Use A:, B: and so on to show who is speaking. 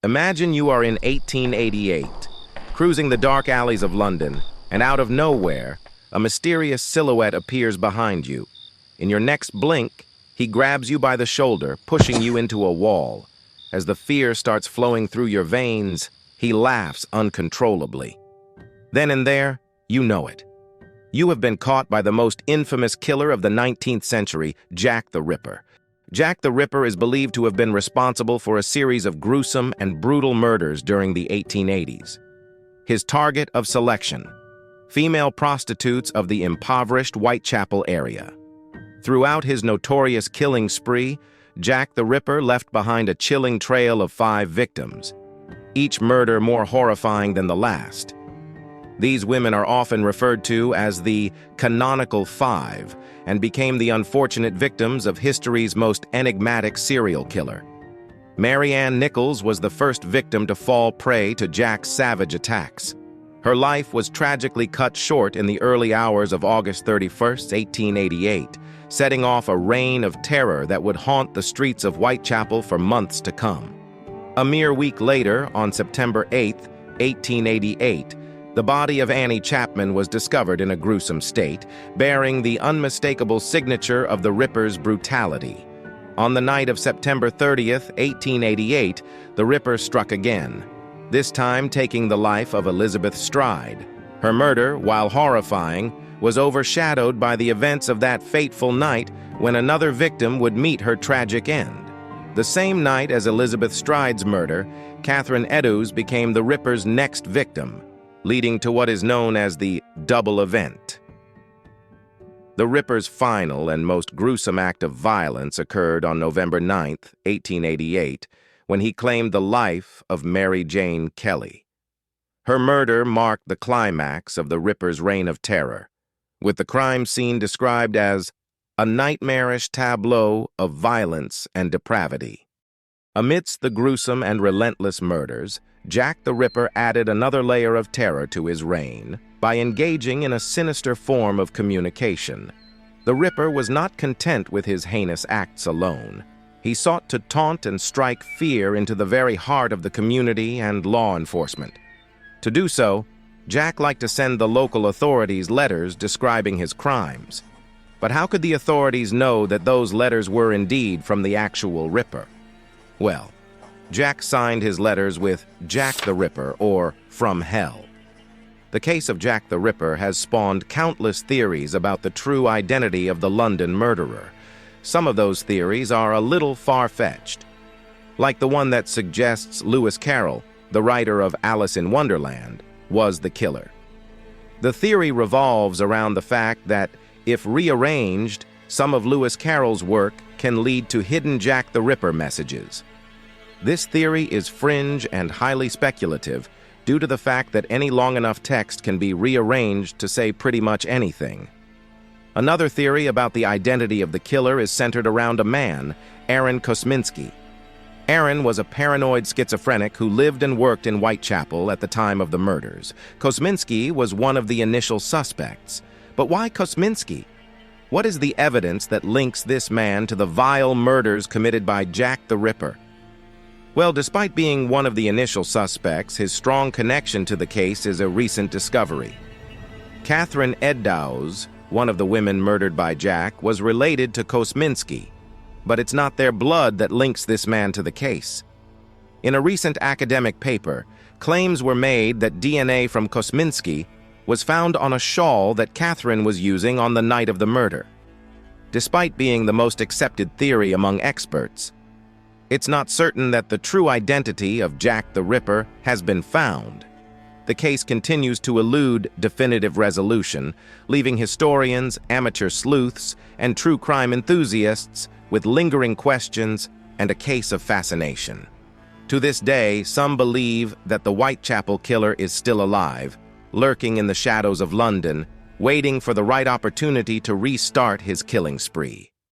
A: Imagine you are in 1888, cruising the dark alleys of London, and out of nowhere, a mysterious silhouette appears behind you. In your next blink, he grabs you by the shoulder, pushing you into a wall. As the fear starts flowing through your veins, he laughs uncontrollably. Then and there, you know it. You have been caught by the most infamous killer of the 19th century, Jack the Ripper. Jack the Ripper is believed to have been responsible for a series of gruesome and brutal murders during the 1880s. His target of selection: female prostitutes of the impoverished Whitechapel area. Throughout his notorious killing spree, Jack the Ripper left behind a chilling trail of 5 victims, each murder more horrifying than the last. These women are often referred to as the canonical 5 and became the unfortunate victims of history's most enigmatic serial killer. Mary Ann Nichols was the first victim to fall prey to Jack's savage attacks. Her life was tragically cut short in the early hours of August 31, 1888, setting off a reign of terror that would haunt the streets of Whitechapel for months to come. A mere week later, on September 8, 1888, the body of Annie Chapman was discovered in a gruesome state, bearing the unmistakable signature of the Ripper's brutality. On the night of September 30th, 1888, the Ripper struck again, this time taking the life of Elizabeth Stride. Her murder, while horrifying, was overshadowed by the events of that fateful night when another victim would meet her tragic end. The same night as Elizabeth Stride's murder, Catherine Eddowes became the Ripper's next victim, leading to what is known as the double event. The Ripper's final and most gruesome act of violence occurred on November 9, 1888, when he claimed the life of Mary Jane Kelly. Her murder marked the climax of the Ripper's reign of terror, with the crime scene described as a nightmarish tableau of violence and depravity. Amidst the gruesome and relentless murders, Jack the Ripper added another layer of terror to his reign by engaging in a sinister form of communication. The Ripper was not content with his heinous acts alone. He sought to taunt and strike fear into the very heart of the community and law enforcement. To do so, Jack liked to send the local authorities letters describing his crimes. But how could the authorities know that those letters were indeed from the actual Ripper? Well, Jack signed his letters with Jack the Ripper, or From Hell. The case of Jack the Ripper has spawned countless theories about the true identity of the London murderer. Some of those theories are a little far-fetched, like the one that suggests Lewis Carroll, the writer of Alice in Wonderland, was the killer. The theory revolves around the fact that, if rearranged, some of Lewis Carroll's work can lead to hidden Jack the Ripper messages. This theory is fringe and highly speculative due to the fact that any long enough text can be rearranged to say pretty much anything. Another theory about the identity of the killer is centered around a man, Aaron Kosminski. Aaron was a paranoid schizophrenic who lived and worked in Whitechapel at the time of the murders. Kosminski was one of the initial suspects. But why Kosminski? What is the evidence that links this man to the vile murders committed by Jack the Ripper? Well, despite being one of the initial suspects, his strong connection to the case is a recent discovery. Catherine Eddowes, one of the women murdered by Jack, was related to Kosminski, but it's not their blood that links this man to the case. In a recent academic paper, claims were made that DNA from Kosminski was found on a shawl that Catherine was using on the night of the murder. Despite being the most accepted theory among experts, it's not certain that the true identity of Jack the Ripper has been found. The case continues to elude definitive resolution, leaving historians, amateur sleuths, and true crime enthusiasts with lingering questions and a case of fascination. To this day, some believe that the Whitechapel killer is still alive, lurking in the shadows of London, waiting for the right opportunity to restart his killing spree.